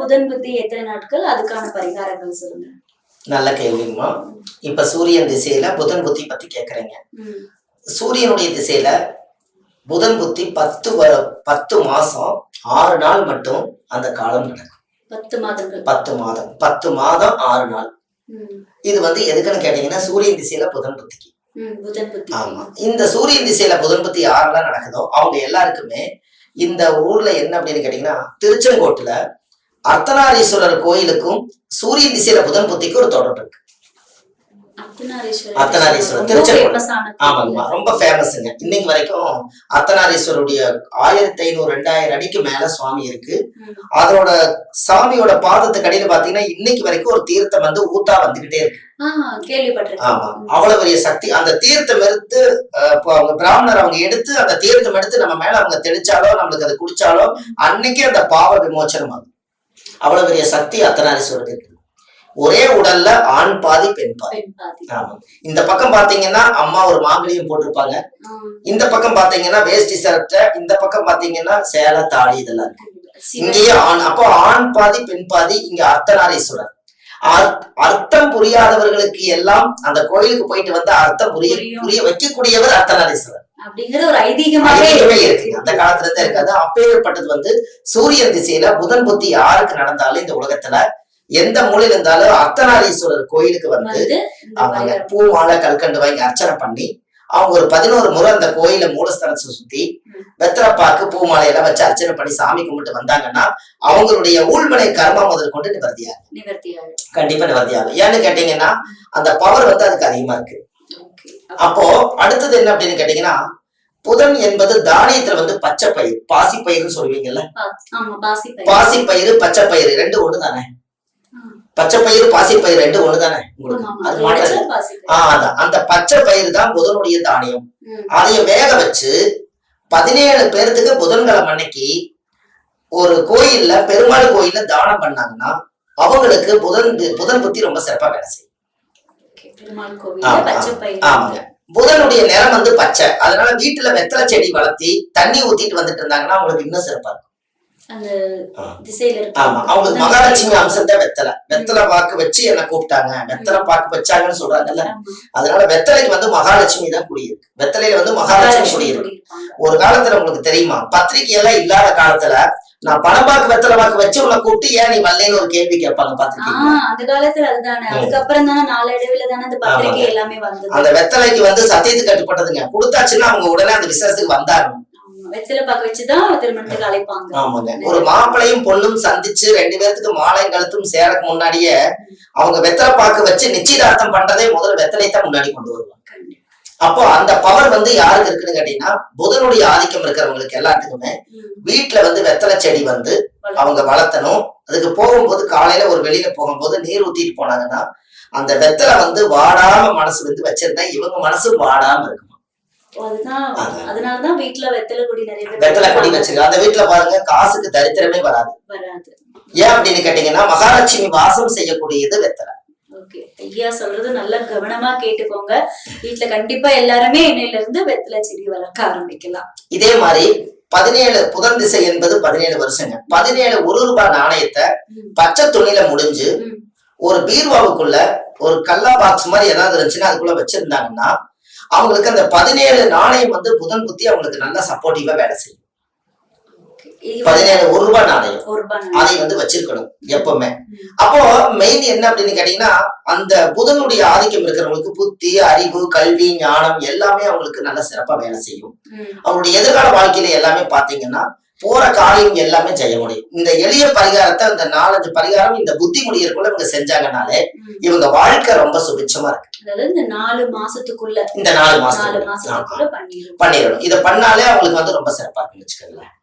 புதன் புத்தி எத்தனை நாட்கள், அதுக்கான பரிகாரங்கள் சொல்லுங்க. நல்ல கேள்விங்கம்மா. இப்ப சூரியன் திசையில புதன் புத்தி பத்தி கேக்குறீங்க. சூரியனுடைய திசையில புதன் புத்தி 10 மாசம் 6 நாள் மட்டும் அந்த காலம் நடக்கும். 10 மாதங்கள். 10 மாதம் 6 நாள். இது எதுக்குன்னு கேட்டீங்கன்னா சூரியன் திசையில புதன் புத்திக்கு. ஆமா, இந்த சூரியன் திசையில புதன் புத்தி யாரெல்லாம் நடக்குதோ அவங்க எல்லாருக்குமே இந்த ஊர்ல என்ன அப்படின்னு கேட்டீங்கன்னா, திருச்செங்கோட்டுல அர்த்தநாரீஸ்வரர் கோயிலுக்கும் சூரியன் திசையில புதன் புத்திக்கு ஒரு தொடர்பு இருக்கு. அர்த்தநாரீஸ்வரர் திருச்செங்கோடு. ஆமாங்கம்மா, ரொம்ப ஃபேமஸ்ங்க. இன்னைக்கு வரைக்கும் அர்த்தநாரீஸ்வருடைய 1500-2000 அடிக்கு மேல சுவாமி இருக்கு. அதோட சாமியோட பாதத்துக்கு அடியில பாத்தீங்கன்னா இன்னைக்கு வரைக்கும் ஒரு தீர்த்தம் ஊத்தா வந்துகிட்டே இருக்கு. ஆமா, அவ்வளவு பெரிய சக்தி. அந்த தீர்த்தம் எடுத்து அவங்க பிராமணர் அவங்க எடுத்து அந்த தீர்த்தம் எடுத்து நம்ம மேல அவங்க தெளிச்சாலோ நம்மளுக்கு அதை குடிச்சாலோ அன்னைக்கே அந்த பாவ விமோச்சனம் ஆகும். அவ்வளவு பெரிய சக்தி அர்த்தநாரீஸ்வரர் இருக்கு. ஒரே உடல்ல ஆண் பாதி பெண் பாதி. ஆமா, இந்த பக்கம் பாத்தீங்கன்னா அம்மா ஒரு மாங்கலியம் போட்டிருப்பாங்க, இந்த பக்கம் பாத்தீங்கன்னா வேஷ்டி சட்டை, இந்த பக்கம் பாத்தீங்கன்னா சேலை தாலி இதெல்லாம் இருக்கு. இங்கேயே அப்போ ஆண் பாதி பெண் பாதி. இங்க அர்த்தநாரீஸ்வரர். அர்த்தம் புரியாதவர்களுக்கு எல்லாம் அந்த கோயிலுக்கு போயிட்டு அர்த்தம் புரிய வைக்கக்கூடியவர் அர்த்தநாரீஸ்வரர் அப்படிங்கிற ஒரு ஐதீகமாவே இருக்கு. அந்த காலத்துல இருந்தே இருக்காது. அப்பேற்பட்டது சூரியன் திசையில புதன் புத்தி யாருக்கு நடந்தாலும் இந்த உலகத்துல எந்த மூலையில இருந்தாலும் அர்த்தநாரீஸ்வரர் கோயிலுக்கு அவங்க பூ மாலை கல்கண்டு வாங்கி அர்ச்சனை பண்ணி அவங்க ஒரு 11 முறை அந்த கோயில மூலஸ்தானத்தை சுத்தி வெத்தலைப்பாக்கு பூ மாலையெல்லாம் வச்சு அர்ச்சனை பண்ணி சாமி கும்பிட்டு வந்தாங்கன்னா அவங்களுடைய ஊழ்மனை கர்மா முதல் கொண்டு நிவர்த்தியாகும். கண்டிப்பா நிவர்த்தியாகும். ஏன்னு கேட்டீங்கன்னா அந்த பவர் அதுக்கு அதிகமா இருக்கு. அப்போ அடுத்தது என்ன அப்படின்னு கேட்டீங்கன்னா, புதன் என்பது தானியத்துல பச்சை பயிர், பாசி பயிர்னு சொல்லுவீங்கல்ல. பாசி பயிர் பச்சை பயிர் ரெண்டு ஒண்ணுதானே? பச்சை பயிர் பாசி பயிர் ரெண்டு ஒண்ணுதானே உங்களுக்கு? அது மாற்றம். அந்த பச்சை பயிர் தான் புதனுடைய தானியம். அதைய வேக வச்சு 17 பேருக்கு புதன்கிழமை அன்னைக்கு ஒரு கோயில்ல பெருமாள் கோயில்ல தானம் பண்ணாங்கன்னா அவங்களுக்கு புதன் புத்தி ரொம்ப சிறப்பா வேலை செய்யும். ஆமாங்க, புதனுடைய நிறம் பச்சை. அதனால வீட்டுல வெத்தலை செடி வளர்த்தி தண்ணி ஊத்திட்டு வந்துட்டு இருந்தாங்கன்னா அவங்களுக்கு இன்னும் சிறப்பா இருக்கும். ஆமா, அவங்களுக்கு மகாலட்சுமி அம்சத்தை வெத்தலை பாக்கு வச்சு என்ன கூப்பிட்டாங்க, வெத்தலை பாக்கு வச்சாங்கன்னு சொல்றாங்கல்ல. அதனால வெத்தலைக்கு மகாலட்சுமி தான் குடியிருக்கு. வெத்தலையில மகாலட்சுமி குடியிருக்கு. ஒரு காலத்துல உங்களுக்கு தெரியுமா, பத்திரிகை எல்லாம் இல்லாத காலத்துல நான் பணப்பாக்கு வெத்தலை பாக்கு வச்சு உன்னை கூப்பிட்டு ஏன் நீ வரலன்னு ஒரு கேள்வி கேட்பாங்க. பாத்துருக்கீங்களா? அந்த காலத்துல அதுதானே. அதுக்கப்புறம் தானே நாளடைவுல தானே அந்த பத்திரிகை எல்லாமே வந்தது. அந்த வெத்தலைக்கு சத்தியத்துக்கு கட்டுப்பட்டதுங்க. கொடுத்தாச்சுன்னா அவங்க உடனே அந்த விசேஷத்துக்கு வந்தாங்க. வெத்தலை பாக்கு வச்சுதான் திருமணத்துக்கு அழைப்பாங்க. ஆமாங்க, ஒரு மாப்பிளையும் பொண்ணும் சந்திச்சு 2 பேருக்கு மாலை கழுத்தும் சேரக்கு முன்னாடியே அவங்க வெத்தலை பாக்கு வச்சு நிச்சயதார்த்தம் பண்றதே முதல்ல வெத்தலை தான் முன்னாடி கொண்டு வருவாங்க. அப்போ அந்த பவர் யாருக்கு இருக்குன்னு கேட்டீங்கன்னா, புதனுடைய ஆதிக்கம் இருக்கிறவங்களுக்கு எல்லாத்துக்குமே வீட்டுல வெத்தலை செடி அவங்க வளர்த்தணும். அதுக்கு போகும்போது காலையில ஒரு வெளியில போகும்போது நீர் ஊத்திட்டு போனாங்கன்னா அந்த வெத்தலை வாடாம மனசு வச்சிருந்தா இவங்க மனசு வாடாம இருக்கும். அதனாலதான் வீட்டுல வெத்தலை கொடி வச்சிருக்காங்க. அந்த வீட்டுல பாருங்க காசுக்கு தரித்திரமே வராது. ஏன் அப்படின்னு கேட்டீங்கன்னா மகாலட்சுமி வாசம் செய்யக்கூடியது வெத்தலை. ஐயா சொல்றது நல்ல கவனமா கேட்டுக்கோங்க. வீட்டுல கண்டிப்பா எல்லாருமே இன்னையில இருந்து வெத்தலை செடி வளர்க்க ஆரம்பிக்கலாம். இதே மாதிரி 17 புதன் திசை என்பது 17 வருஷங்க. 17 1 நாணயத்தை பச்சை துணியில முடிஞ்சு ஒரு பீர்வாவுக்குள்ள ஒரு கல்லா பாக்ஸ் மாதிரி ஏதாவது இருந்துச்சுன்னா அதுக்குள்ள வச்சிருந்தாங்கன்னா அவங்களுக்கு அந்த 17 நாணயம் புதன் புத்தி அவங்களுக்கு நல்லா சப்போர்ட்டிவா வேலை செய்யும். 17 1 நாணயம் அதை வச்சிருக்கணும் எப்பவுமே. அப்போ மெயின் என்ன அப்படின்னு கேட்டீங்கன்னா, அந்த புதனுடைய ஆதிக்கம் இருக்கிறவங்களுக்கு புத்தி, அறிவு, கல்வி, ஞானம் எல்லாமே அவங்களுக்கு நல்ல சிறப்பா வேலை செய்யும். அவங்களுடைய எதிர்கால வாழ்க்கையில எல்லாமே பாத்தீங்கன்னா போற காரியம் எல்லாமே செய்ய முடியும். இந்த எளிய பரிகாரத்தை இந்த 4-5 பரிகாரம் இந்த புத்தி முடியறதுக்குள்ள இவங்க செஞ்சாங்கனாலே இவங்க வாழ்க்கை ரொம்ப சுபிட்சமா இருக்கு. இந்த 4 மாசத்துக்குள்ள பண்ணிடணும். இதை பண்ணாலே அவங்களுக்கு ரொம்ப சிறப்பா இருக்குன்னு வச்சுக்கோங்களேன்.